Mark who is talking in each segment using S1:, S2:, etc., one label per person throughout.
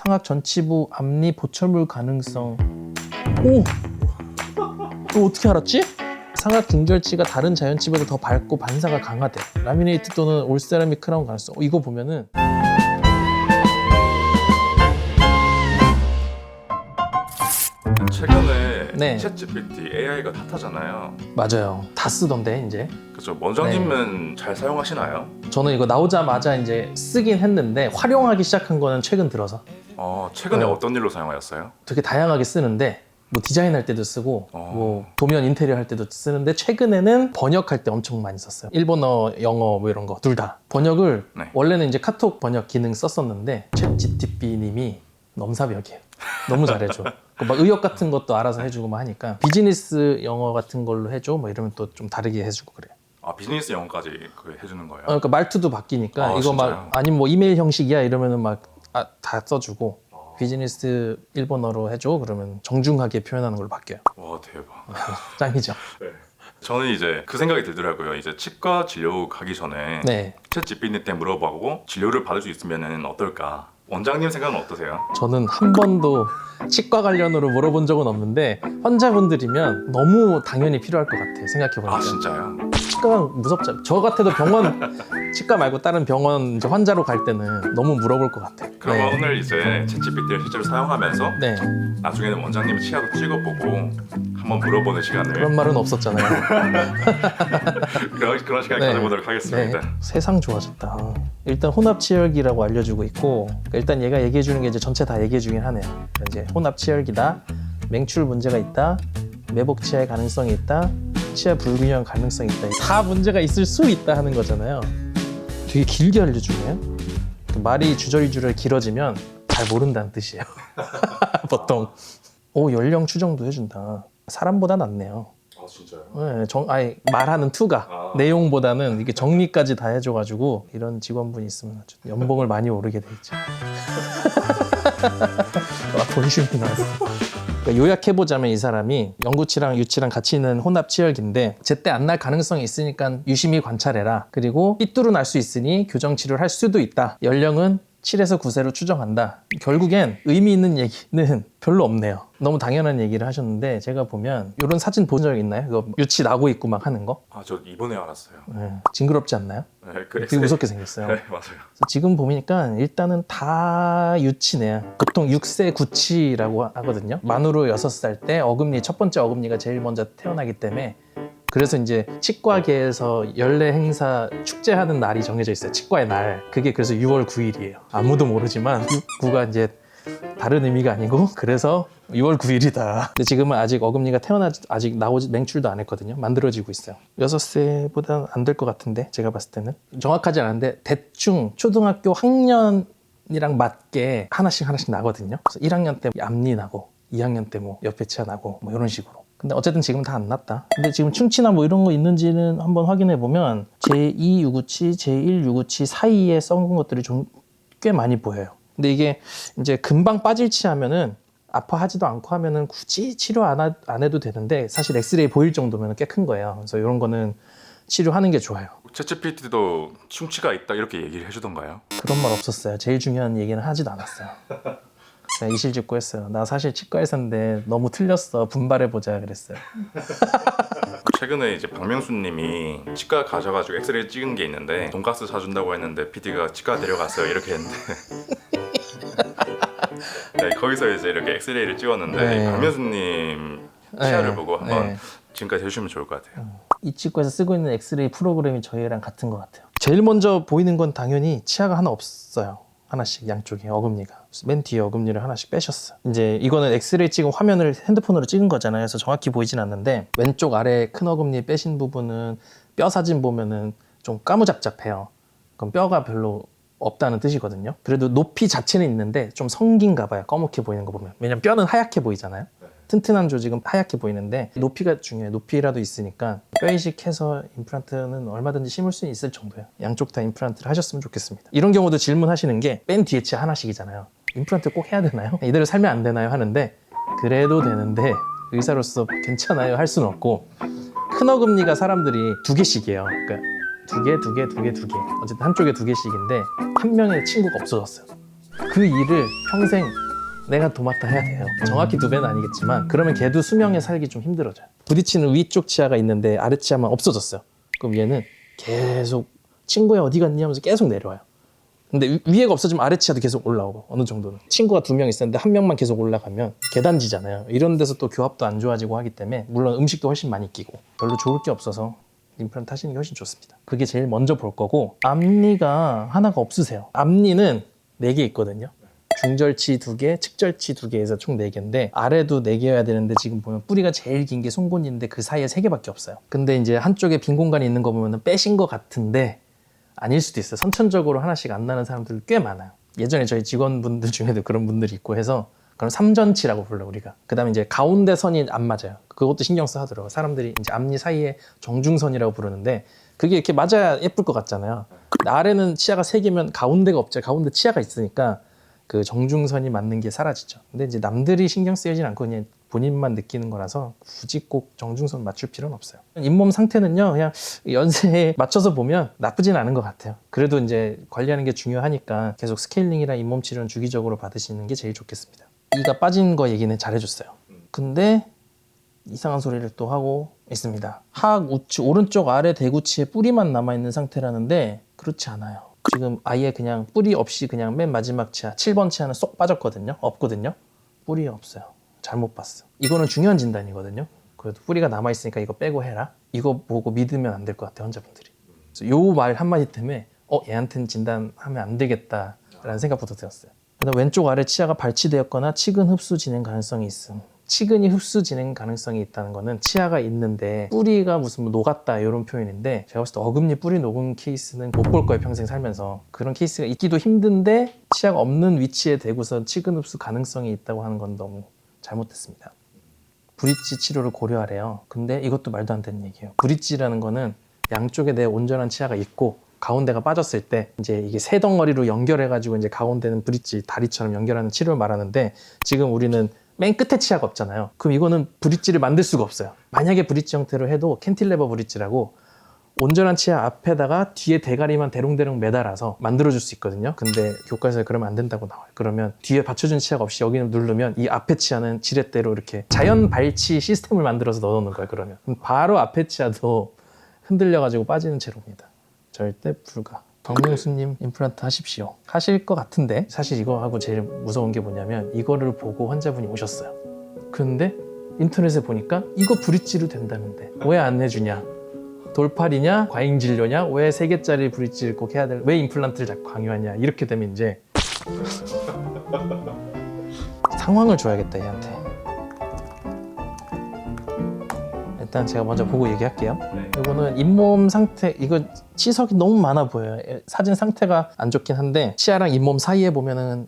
S1: 상악 전치부 앞니 보철물 가능성. 오! 너 어떻게 알았지? 상악 등결지가 다른 자연치보다 더 밝고 반사가 강하대. 라미네이트 또는 올세라믹 크라운 가능성. 이거 보면은
S2: 최근에
S1: 네.
S2: 챗GPT AI가 핫하잖아요.
S1: 맞아요. 다 쓰던데 이제.
S2: 그렇죠. 원장님은 잘 사용하시나요?
S1: 저는 이거 나오자마자 이제 쓰긴 했는데 활용하기 시작한 거는 최근 들어서.
S2: 최근에
S1: 네.
S2: 어떤 일로 사용하셨어요?
S1: 되게 다양하게 쓰는데 뭐 디자인할 때도 쓰고 뭐 도면 인테리어 할 때도 쓰는데 최근에는 번역할 때 엄청 많이 썼어요. 일본어, 영어 뭐 이런 거 둘 다. 번역을
S2: 네.
S1: 원래는 이제 카톡 번역 기능 썼었는데 챗GPT 님이 넘사벽이에요. 너무 잘해줘. 막 의역 같은 것도 알아서 해주고 막 하니까 비즈니스 영어 같은 걸로 해줘 뭐 이러면 또 좀 다르게 해주고 그래요.
S2: 비즈니스 영어까지 해주는 거예요?
S1: 그러니까 말투도 바뀌니까 이거
S2: 진짜요?
S1: 막 아니면 뭐 이메일 형식이야 이러면은 막 다 써주고 비즈니스 일본어로 해줘 그러면 정중하게 표현하는 걸로 바뀌어요.
S2: 와 대박.
S1: 짱이죠.
S2: 네. 저는 이제 그 생각이 들더라고요. 이제 치과 진료 가기 전에
S1: 네.
S2: 챗GPT한테 물어보고 진료를 받을 수 있으면 어떨까? 원장님 생각은 어떠세요?
S1: 저는 한 번도 치과 관련으로 물어본 적은 없는데 환자분들이면 너무 당연히 필요할 것 같아요. 생각해보니까.
S2: 진짜요?
S1: 치과가 무섭죠. 저 같아도 병원 치과 말고 다른 병원 이제 환자로 갈 때는 너무 물어볼 것 같아요.
S2: 그러면
S1: 네.
S2: 오늘 이제 챗GPT를 실제로 사용하면서
S1: 네.
S2: 나중에는 원장님 치아도 찍어보고 한번 물어보는 시간을
S1: 그런 말은 없었잖아요.
S2: 그런 시간
S1: 네.
S2: 가져보도록 하겠습니다.
S1: 네. 세상 좋아졌다. 일단 혼합치열기라고 알려주고 있고 일단 얘가 얘기해주는 게 이제 전체 다 얘기해주긴 하네요. 이제 혼합치열기다. 맹출 문제가 있다. 매복 치아의 가능성이 있다. 치아 불균형 가능성이 있다. 다 문제가 있을 수 있다 하는 거잖아요. 되게 길게 알려주네요. 말이 주저리주저리 길어지면 잘 모른다는 뜻이에요. 보통. 연령 추정도 해준다. 사람보다 낫네요.
S2: 진짜요?
S1: 네, 아니, 말하는 투가 내용보다는 이게 정리까지 다 해줘가지고 이런 직원분이 있으면 아주 연봉을 많이 오르게 돼 있죠. 본심이 나왔어. 그러니까 요약해보자면 이 사람이 영구치랑 유치랑 같이 있는 혼합치열기인데 제때 안 날 가능성이 있으니까 유심히 관찰해라. 그리고 삐뚤어 날 수 있으니 교정치료를 할 수도 있다. 연령은 7에서 9세로 추정한다. 결국엔 의미 있는 얘기는 별로 없네요. 너무 당연한 얘기를 하셨는데 제가 보면 이런 사진 본 적 있나요? 그거 유치 나고 있고 막 하는 거?
S2: 저 이번에 알았어요.
S1: 네. 징그럽지 않나요?
S2: 네,
S1: 되게 무섭게 생겼어요.
S2: 네, 맞아요.
S1: 지금 보니까 일단은 다 유치네요. 보통 6세 구치라고 하거든요. 만으로 6살 때 어금니, 첫 번째 어금니가 제일 먼저 태어나기 때문에 그래서 이제 치과계에서 연례 행사 축제하는 날이 정해져 있어요. 치과의 날. 그게 그래서 6월 9일이에요. 아무도 모르지만 9가 이제 다른 의미가 아니고 그래서 6월 9일이다. 근데 지금은 아직 어금니가 아직 맹출도 안 했거든요. 만들어지고 있어요. 6세보다는 안 될 것 같은데 제가 봤을 때는 정확하지 않은데 대충 초등학교 학년이랑 맞게 하나씩 나거든요. 그래서 1학년 때 앞니 나고 2학년 때 뭐 옆에 치아 나고 뭐 이런 식으로. 근데 어쨌든 지금 다 안 났다. 근데 지금 충치나 뭐 이런 거 있는지는 한번 확인해 보면 제2 유구치, 제1 유구치 사이에 썩은 것들이 좀 꽤 많이 보여요. 근데 이게 이제 금방 빠질 치하면은 아파하지도 않고 하면은 굳이 치료 안 해도 되는데 사실 엑스레이 보일 정도면 꽤 큰 거예요. 그래서 이런 거는 치료하는 게 좋아요.
S2: 챗GPT도 충치가 있다 이렇게 얘기를 해주던가요?
S1: 그런 말 없었어요. 제일 중요한 얘기는 하지도 않았어요. 그냥 이실직고 했어요. 나 사실 치과에서인데 너무 틀렸어. 분발해보자 그랬어요.
S2: 최근에 이제 박명수님이 치과 가셔가지고 엑스레이 찍은 게 있는데 돈가스 사준다고 했는데 PD가 치과 데려갔어요 이렇게 했는데 네, 거기서 이제 이렇게 엑스레이를 찍었는데
S1: 네.
S2: 박명수님 치아를
S1: 네.
S2: 보고 한번
S1: 네.
S2: 지금까지 해주시면 좋을 것 같아요.
S1: 이 치과에서 쓰고 있는 엑스레이 프로그램이 저희랑 같은 것 같아요. 제일 먼저 보이는 건 당연히 치아가 하나 없어요. 하나씩 양쪽에 어금니가. 맨 뒤에 어금니를 하나씩 빼셨어요. 이제 이거는 엑스레이 찍은 화면을 핸드폰으로 찍은 거잖아요. 그래서 정확히 보이진 않는데 왼쪽 아래 큰 어금니 빼신 부분은 뼈 사진 보면은 좀 까무잡잡해요. 그럼 뼈가 별로 없다는 뜻이거든요. 그래도 높이 자체는 있는데 좀 성긴가 봐요. 검게 보이는 거 보면. 왜냐면 뼈는 하얗게 보이잖아요. 튼튼한 조직은 하얗게 보이는데 높이가 중요해요. 높이라도 있으니까 뼈 이식해서 임플란트는 얼마든지 심을 수 있을 정도예요. 양쪽 다 임플란트를 하셨으면 좋겠습니다. 이런 경우도 질문하시는 게 맨 뒤에 치아 하나씩이잖아요. 임플란트 꼭 해야 되나요? 이대로 살면 안 되나요? 하는데 그래도 되는데 의사로서 괜찮아요 할 수는 없고 큰 어금니가 사람들이 2개씩이에요. 그러니까 2개. 어쨌든 한쪽에 2개씩인데 한 명의 친구가 없어졌어요. 그 일을 평생 내가 도맡아 해야 돼요. 정확히 2배는 아니겠지만 그러면 걔도 수명에 살기 좀 힘들어져요. 부딪히는 위쪽 치아가 있는데 아래 치아만 없어졌어요. 그럼 얘는 계속 친구야 어디 갔니 하면서 계속 내려와요. 근데 위에가 없어지면 아래 치아도 계속 올라오고 어느 정도는. 친구가 2명 있었는데 1명만 계속 올라가면 계단지잖아요. 이런 데서 또 교합도 안 좋아지고 하기 때문에 물론 음식도 훨씬 많이 끼고 별로 좋을 게 없어서 임플란트 하시는 게 훨씬 좋습니다. 그게 제일 먼저 볼 거고 앞니가 하나가 없으세요. 앞니는 4개 있거든요. 중절치 2개, 측절치 2개에서 총 4개인데 아래도 4개여야 되는데 지금 보면 뿌리가 제일 긴 게 송곳니인데 그 사이에 3개밖에 없어요. 근데 이제 한쪽에 빈 공간이 있는 거 보면 빼신 것 같은데 아닐 수도 있어요. 선천적으로 하나씩 안 나는 사람들 꽤 많아요. 예전에 저희 직원분들 중에도 그런 분들이 있고 해서 그럼 삼전치라고 불러 우리가. 그 다음에 이제 가운데 선이 안 맞아요. 그것도 신경 써 하더라고요. 사람들이 이제 앞니 사이에 정중선이라고 부르는데 그게 이렇게 맞아야 예쁠 것 같잖아요. 근데 아래는 치아가 3개면 가운데가 없죠. 가운데 치아가 있으니까 그 정중선이 맞는 게 사라지죠. 근데 이제 남들이 신경 쓰이진 않고 그냥 본인만 느끼는 거라서 굳이 꼭 정중선 맞출 필요는 없어요. 잇몸 상태는요, 그냥 연세에 맞춰서 보면 나쁘진 않은 것 같아요. 그래도 이제 관리하는 게 중요하니까 계속 스케일링이랑 잇몸 치료는 주기적으로 받으시는 게 제일 좋겠습니다. 이가 빠진 거 얘기는 잘해줬어요. 근데 이상한 소리를 또 하고 있습니다. 하악 우측 오른쪽 아래 대구치에 뿌리만 남아있는 상태라는데 그렇지 않아요. 지금 아예 그냥 뿌리 없이 그냥 맨 마지막 치아 7번 치아는 쏙 빠졌거든요. 없거든요. 뿌리 없어요. 잘못 봤어. 이거는 중요한 진단이거든요. 그래도 뿌리가 남아있으니까 이거 빼고 해라. 이거 보고 믿으면 안 될 것 같아요. 환자분들이. 요 말 한마디 때문에 얘한테는 진단하면 안 되겠다라는 생각부터 들었어요. 그다음 왼쪽 아래 치아가 발치되었거나 치근 흡수 진행 가능성이 있음. 치근이 흡수 진행 가능성이 있다는 거는 치아가 있는데 뿌리가 무슨 뭐 녹았다 이런 표현인데 제가 봤을 때 어금니 뿌리 녹은 케이스는 못 볼 거예요. 평생 살면서. 그런 케이스가 있기도 힘든데 치아가 없는 위치에 대고서 치근 흡수 가능성이 있다고 하는 건 너무 잘못됐습니다. 브릿지 치료를 고려하래요. 근데 이것도 말도 안 되는 얘기예요. 브릿지라는 거는 양쪽에 내 온전한 치아가 있고 가운데가 빠졌을 때 이제 이게 세 덩어리로 연결해가지고 이제 가운데는 브릿지 다리처럼 연결하는 치료를 말하는데 지금 우리는 맨 끝에 치아가 없잖아요. 그럼 이거는 브릿지를 만들 수가 없어요. 만약에 브릿지 형태로 해도 캔틸레버 브릿지라고 온전한 치아 앞에다가 뒤에 대가리만 대롱대롱 매달아서 만들어줄 수 있거든요. 근데 교과서에 그러면 안 된다고 나와요. 그러면 뒤에 받쳐준 치아가 없이 여기는 누르면 이 앞에 치아는 지렛대로 이렇게 자연 발치 시스템을 만들어서 넣어놓는 거예요. 그러면 바로 앞에 치아도 흔들려가지고 빠지는 채로입니다. 절대 불가. 박명수님 임플란트 하십시오. 하실 것 같은데 사실 이거 하고 제일 무서운 게 뭐냐면 이거를 보고 환자분이 오셨어요. 근데 인터넷에 보니까 이거 브릿지로 된다는데 왜 안 해주냐? 돌팔이냐? 과잉진료냐? 왜 3개짜리 브릿지를 꼭 해야 돼? 왜 임플란트를 자꾸 강요하냐? 이렇게 되면 이제 상황을 줘야겠다 얘한테. 일단 제가 먼저 보고 얘기할게요. 이거는 잇몸 상태, 이거 치석이 너무 많아 보여요. 사진 상태가 안 좋긴 한데 치아랑 잇몸 사이에 보면은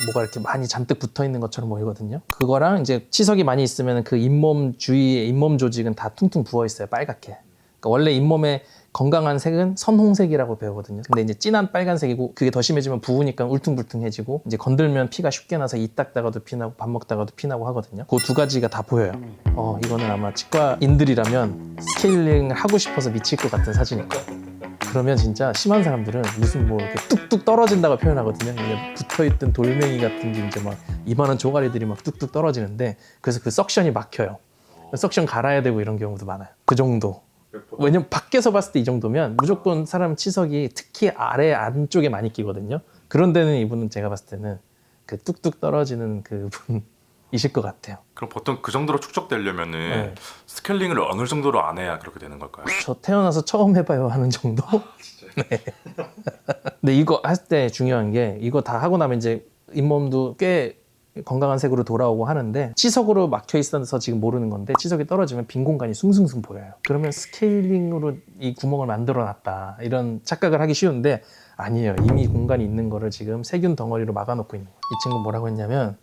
S1: 뭐가 이렇게 많이 잔뜩 붙어 있는 것처럼 보이거든요. 그거랑 이제 치석이 많이 있으면 그 잇몸 주위에 잇몸 조직은 다 퉁퉁 부어 있어요. 빨갛게. 그러니까 원래 잇몸의 건강한 색은 선홍색이라고 배우거든요. 근데 이제 진한 빨간색이고 그게 더 심해지면 부으니까 울퉁불퉁해지고 이제 건들면 피가 쉽게 나서 이 닦다가도 피나고 밥 먹다가도 피나고 하거든요. 그 2가지가 다 보여요. 이거는 아마 치과인들이라면 스케일링을 하고 싶어서 미칠 것 같은 사진일 거예요. 그러면 진짜 심한 사람들은 무슨 뭐 이렇게 뚝뚝 떨어진다고 표현하거든요. 그냥 붙어있던 돌멩이 같은 게 이제 막 이만한 조가리들이 막 뚝뚝 떨어지는데 그래서 그 석션이 막혀요. 석션 갈아야 되고 이런 경우도 많아요. 그 정도. 왜냐면 밖에서 봤을 때 이 정도면 무조건 사람 치석이 특히 아래 안쪽에 많이 끼거든요. 그런 데는 이분은 제가 봤을 때는 그 뚝뚝 떨어지는 그 분이실 것 같아요.
S2: 그럼 보통 그 정도로 축적되려면은
S1: 네.
S2: 스케일링을 어느 정도로 안 해야 그렇게 되는 걸까요?
S1: 저 태어나서 처음 해봐요 하는 정도? 네. 근데 이거 할 때 중요한 게 이거 다 하고 나면 이제 잇몸도 꽤 건강한 색으로 돌아오고 하는데 치석으로 막혀 있어서 지금 모르는 건데 치석이 떨어지면 빈 공간이 숭숭숭 보여요. 그러면 스케일링으로 이 구멍을 만들어 놨다 이런 착각을 하기 쉬운데 아니에요. 이미 공간이 있는 거를 지금 세균 덩어리로 막아놓고 있는 거예요. 이 친구 뭐라고 했냐면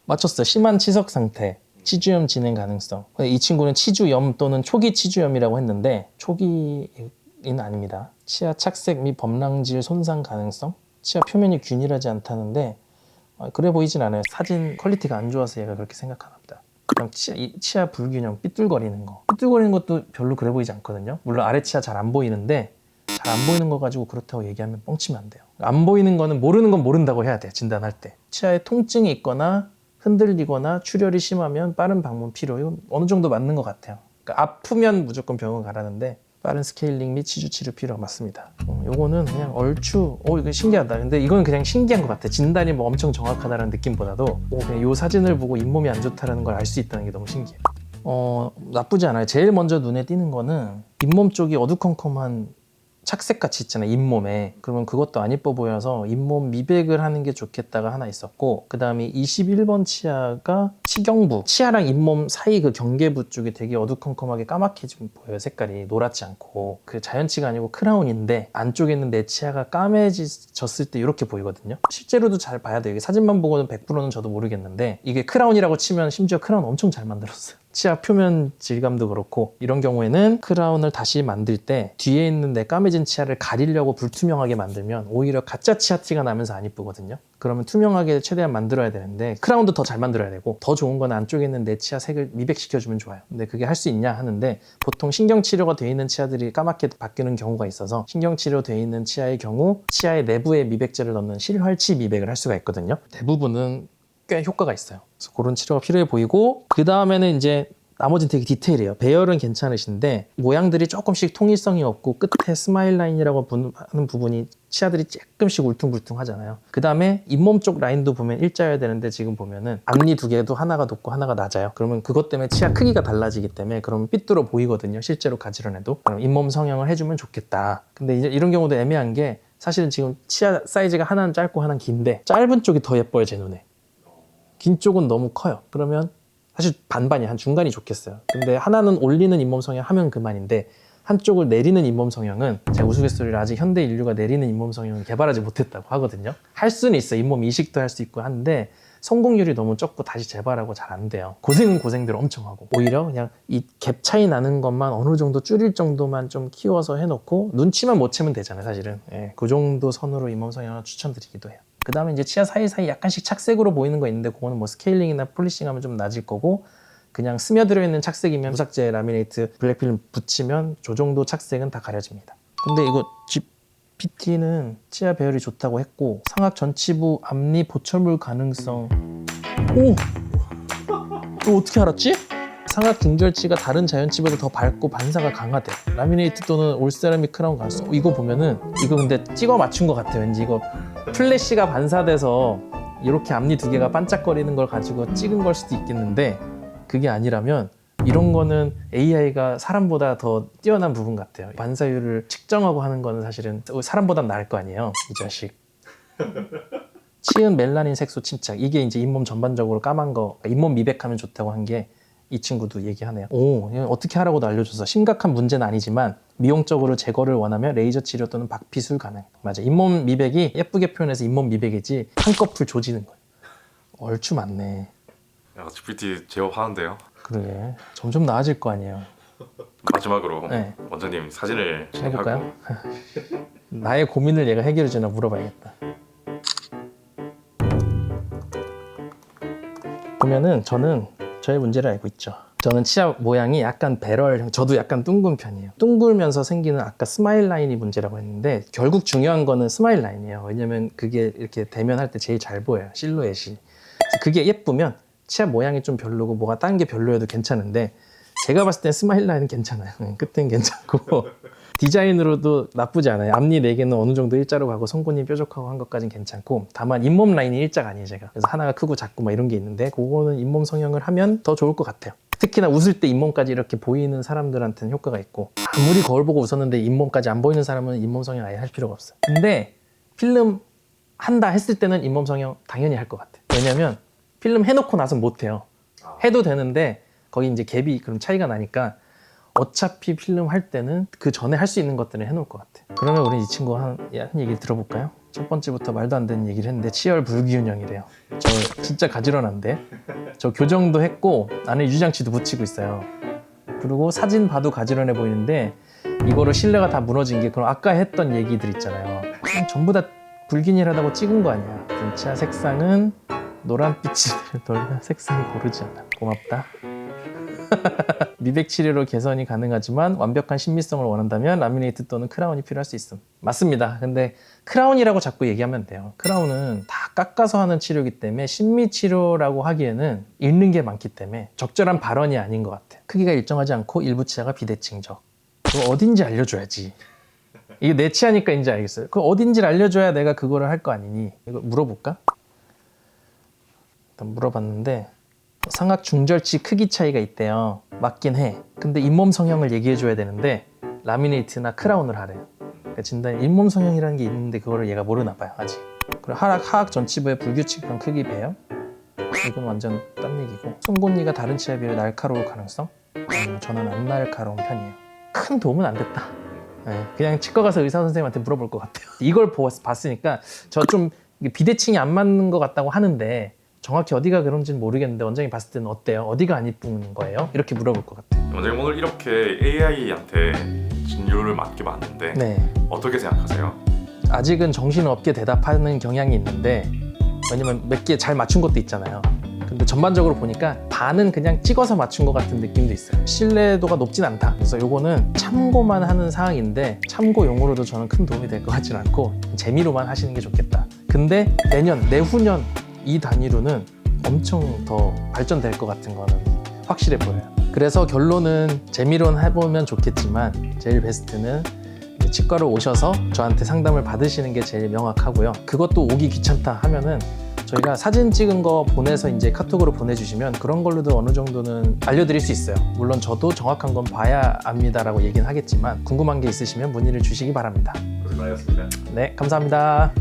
S1: 맞췄어요. 심한 치석 상태 치주염 진행 가능성. 이 친구는 치주염 또는 초기 치주염이라고 했는데 초기는 아닙니다. 치아 착색 및 범랑질 손상 가능성. 치아 표면이 균일하지 않다는데 그래 보이진 않아요. 사진 퀄리티가 안 좋아서 얘가 그렇게 생각하나 보다. 그럼 치아 불균형, 삐뚤거리는 거. 삐뚤거리는 것도 별로 그래 보이지 않거든요. 물론 아래 치아 잘 안 보이는데 잘 안 보이는 거 가지고 그렇다고 얘기하면 뻥치면 안 돼요. 안 보이는 거는 모르는 건 모른다고 해야 돼. 진단할 때. 치아에 통증이 있거나 흔들리거나 출혈이 심하면 빠른 방문 필요. 이건 어느 정도 맞는 것 같아요. 그러니까 아프면 무조건 병원 가라는데 빠른 스케일링 및 치주 치료 필요가 맞습니다. 요거는 그냥 얼추 이거 신기하다. 근데 이건 그냥 신기한 것 같아. 진단이 뭐 엄청 정확하다는 느낌보다도 그냥 요 사진을 보고 잇몸이 안 좋다는 걸 알 수 있다는 게 너무 신기해. 나쁘지 않아요. 제일 먼저 눈에 띄는 거는 잇몸 쪽이 어두컴컴한 착색같이 있잖아요, 잇몸에. 그러면 그것도 안 이뻐 보여서 잇몸 미백을 하는 게 좋겠다가 하나 있었고, 그 다음에 21번 치아가 치경부, 치아랑 잇몸 사이 그 경계부 쪽이 되게 어두컴컴하게 까맣게 좀 보여요. 색깔이 노랗지 않고. 그 자연치가 아니고 크라운인데 안쪽에 있는 내 치아가 까매졌을 때 이렇게 보이거든요. 실제로도 잘 봐야 돼요. 이게 사진만 보고는 100%는 저도 모르겠는데, 이게 크라운이라고 치면 심지어 크라운 엄청 잘 만들었어요. 치아 표면 질감도 그렇고. 이런 경우에는 크라운을 다시 만들 때 뒤에 있는 내 까매진 치아를 가리려고 불투명하게 만들면 오히려 가짜 치아 티가 나면서 안 이쁘거든요. 그러면 투명하게 최대한 만들어야 되는데, 크라운도 더 잘 만들어야 되고, 더 좋은 건 안쪽에 있는 내 치아 색을 미백시켜주면 좋아요. 근데 그게 할 수 있냐 하는데, 보통 신경치료가 돼 있는 치아들이 까맣게 바뀌는 경우가 있어서 신경치료 돼 있는 치아의 경우 치아의 내부에 미백제를 넣는 실활치 미백을 할 수가 있거든요. 대부분은 꽤 효과가 있어요. 그래서 그런 치료가 필요해 보이고, 그 다음에는 이제 나머지는 되게 디테일해요. 배열은 괜찮으신데 모양들이 조금씩 통일성이 없고 끝에 스마일 라인이라고 하는 부분이 치아들이 조금씩 울퉁불퉁 하잖아요. 그 다음에 잇몸 쪽 라인도 보면 일자여야 되는데 지금 보면은 앞니 두 개도 하나가 높고 하나가 낮아요. 그러면 그것 때문에 치아 크기가 달라지기 때문에 그러면 삐뚤어 보이거든요. 실제로 가지런해도. 그럼 잇몸 성형을 해주면 좋겠다. 근데 이제 이런 경우도 애매한 게, 사실은 지금 치아 사이즈가 하나는 짧고 하나는 긴데 짧은 쪽이 더 예뻐요, 제 눈에. 긴 쪽은 너무 커요. 그러면 사실 반반이 한 중간이 좋겠어요. 근데 하나는 올리는 잇몸 성형 하면 그만인데, 한쪽을 내리는 잇몸 성형은 제가 우스갯소리를 아직 현대 인류가 내리는 잇몸 성형을 개발하지 못했다고 하거든요. 할 수는 있어요. 잇몸 이식도 할 수 있고 하는데 성공률이 너무 적고 다시 재발하고 잘 안 돼요. 고생은 고생대로 엄청 하고, 오히려 그냥 이 갭 차이 나는 것만 어느 정도 줄일 정도만 좀 키워서 해놓고 눈치만 못 채면 되잖아요, 사실은. 그 정도 선으로 잇몸 성형을 추천드리기도 해요. 그 다음에 이제 치아 사이사이 약간씩 착색으로 보이는 거 있는데, 그거는 뭐 스케일링이나 폴리싱 하면 좀 낮을 거고, 그냥 스며들어 있는 착색이면 무삭제 라미네이트 블랙필름 붙이면 저 정도 착색은 다 가려집니다. 근데 이거 GPT는 치아 배열이 좋다고 했고, 상악 전치부 앞니 보철물 가능성. 너 어떻게 알았지? 상악 중절치가 다른 자연치보다 더 밝고 반사가 강하대. 라미네이트 또는 올세라믹 크라운 가능성. 이거 보면은, 이거 근데 찍어 맞춘 것 같아. 왠지 이거 플래시가 반사돼서 이렇게 앞니 두 개가 반짝거리는 걸 가지고 찍은 걸 수도 있겠는데, 그게 아니라면 이런 거는 AI가 사람보다 더 뛰어난 부분 같아요. 반사율을 측정하고 하는 거는 사실은 사람보다 나을 거 아니에요, 이 자식. 치은 멜라닌 색소 침착, 이게 이제 잇몸 전반적으로 까만 거, 잇몸 미백하면 좋다고 한 게 이 친구도 얘기하네요. 어떻게 하라고도 알려줘서 심각한 문제는 아니지만 미용적으로 제거를 원하면 레이저 치료 또는 박피술 가능. 맞아, 잇몸 미백이 예쁘게 표현해서 잇몸 미백이지 한꺼풀 조지는 거예요. 얼추 맞네.
S2: 야, GPT 제법 하는데요.
S1: 그러게, 점점 나아질 거 아니에요.
S2: 마지막으로
S1: 네.
S2: 원장님 사진을
S1: 해볼까요? 나의 고민을 얘가 해결해 주나 물어봐야겠다. 보면은 저는 저의 문제를 알고 있죠. 저는 치아 모양이 약간 배럴형, 저도 약간 둥근 편이에요. 둥글면서 생기는 아까 스마일 라인이 문제라고 했는데, 결국 중요한 거는 스마일 라인이에요. 왜냐면 그게 이렇게 대면할 때 제일 잘 보여요, 실루엣이. 그래서 그게 예쁘면 치아 모양이 좀 별로고 뭐가 딴 게 별로여도 괜찮은데, 제가 봤을 땐 스마일 라인은 괜찮아요. 끝엔 괜찮고 디자인으로도 나쁘지 않아요. 앞니 4개는 어느 정도 일자로 가고 송곳니 뾰족하고 한 것까진 괜찮고, 다만 잇몸 라인이 일자가 아니에요, 제가. 그래서 하나가 크고 작고 막 이런 게 있는데, 그거는 잇몸 성형을 하면 더 좋을 것 같아요. 특히나 웃을 때 잇몸까지 이렇게 보이는 사람들한테는 효과가 있고, 아무리 거울 보고 웃었는데 잇몸까지 안 보이는 사람은 잇몸 성형 아예 할 필요가 없어요. 근데 필름 한다 했을 때는 잇몸 성형 당연히 할 것 같아요. 왜냐면 필름 해놓고 나서 못해요. 해도 되는데 거기 이제 갭이 그럼 차이가 나니까 어차피 필름 할 때는 그 전에 할 수 있는 것들을 해놓을 것 같아. 그러면 우리 이 친구가 한 얘기를 들어볼까요? 첫 번째부터 말도 안 되는 얘기를 했는데 치열 불기운형이래요. 저 진짜 가지런한데, 저 교정도 했고 안에 유장치도 붙이고 있어요. 그리고 사진 봐도 가지런해 보이는데, 이거를 신뢰가 다 무너진 게 그럼 아까 했던 얘기들 있잖아요. 전부 다 불균일하다고 찍은 거 아니야. 치아 색상은 노란빛이 돌면 색상이 고르지 않아. 고맙다. 미백 치료로 개선이 가능하지만 완벽한 신미성을 원한다면 라미네이트 또는 크라운이 필요할 수 있음. 맞습니다. 근데 크라운이라고 자꾸 얘기하면 돼요. 크라운은 다 깎아서 하는 치료이기 때문에 신미 치료라고 하기에는 잃는 게 많기 때문에 적절한 발언이 아닌 것 같아요. 크기가 일정하지 않고 일부 치아가 비대칭적. 그거 어딘지 알려줘야지. 이게 내 치아니까 이제 알겠어요. 그 어딘지를 알려줘야 내가 그거를 할 거 아니니. 이거 물어볼까? 일단 물어봤는데 상악 중절치 크기 차이가 있대요. 맞긴 해. 근데 잇몸 성형을 얘기해줘야 되는데 라미네이트나 크라운을 하래요. 그러니까 진단에 잇몸 성형이라는 게 있는데 그거를 얘가 모르나 봐요 아직. 그리고 하악 전치부의 불규칙한 크기 배열. 이건 완전 딴 얘기고. 송곳니가 다른 치아에 비해 날카로울 가능성? 저는 안 날카로운 편이에요. 큰 도움은 안 됐다. 네, 그냥 치과 가서 의사 선생님한테 물어볼 것 같아요. 이걸 봤으니까 저 좀 비대칭이 안 맞는 것 같다고 하는데 정확히 어디가 그런지는 모르겠는데 원장님 봤을 때는 어때요? 어디가 안 이쁜 거예요? 이렇게 물어볼 것 같아요.
S2: 원장님 오늘 이렇게 AI한테 진료를 맡겨봤는데
S1: 네,
S2: 어떻게 생각하세요?
S1: 아직은 정신없게 대답하는 경향이 있는데 왜냐면 몇 개 잘 맞춘 것도 있잖아요. 근데 전반적으로 보니까 반은 그냥 찍어서 맞춘 것 같은 느낌도 있어요. 신뢰도가 높진 않다. 그래서 요거는 참고만 하는 사항인데 참고용으로도 저는 큰 도움이 될 것 같진 않고 재미로만 하시는 게 좋겠다. 근데 내년, 내후년 이 단위로는 엄청 더 발전될 것 같은 거는 확실해 보여요. 그래서 결론은 재미로는 해보면 좋겠지만 제일 베스트는 치과를 오셔서 저한테 상담을 받으시는 게 제일 명확하고요. 그것도 오기 귀찮다 하면은 저희가 사진 찍은 거 보내서 이제 카톡으로 보내주시면 그런 걸로도 어느 정도는 알려드릴 수 있어요. 물론 저도 정확한 건 봐야 압니다라고 얘기는 하겠지만 궁금한 게 있으시면 문의를 주시기 바랍니다.
S2: 고생 많으셨습니다.
S1: 네, 감사합니다.